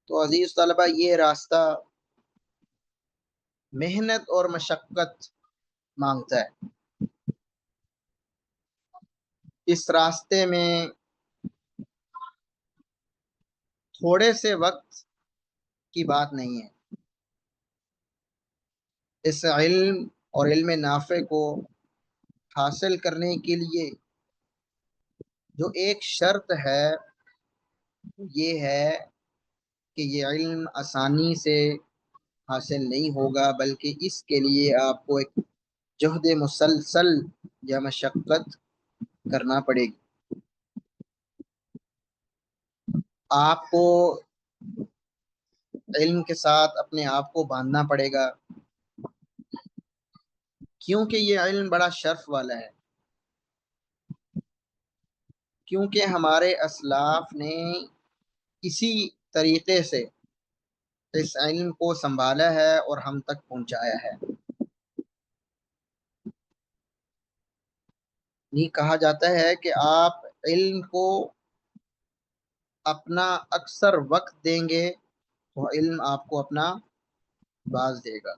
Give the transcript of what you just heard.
تو عزیز طلبہ، یہ راستہ محنت اور مشقت مانگتا ہے. اس راستے میں تھوڑے سے وقت کی بات نہیں ہے. اس علم اور علم نافع کو حاصل کرنے کے لیے جو ایک شرط ہے یہ ہے کہ یہ علم آسانی سے حاصل نہیں ہوگا، بلکہ اس کے لیے آپ کو ایک جہد مسلسل یا مشقت کرنا پڑے گی. آپ کو علم کے ساتھ اپنے آپ کو باندھنا پڑے گا، کیونکہ یہ علم بڑا شرف والا ہے. کیونکہ ہمارے اسلاف نے اسی طریقے سے اس علم کو سنبھالا ہے اور ہم تک پہنچایا ہے. یہ کہا جاتا ہے کہ آپ علم کو اپنا اکثر وقت دیں گے تو علم آپ کو اپنا باز دے گا.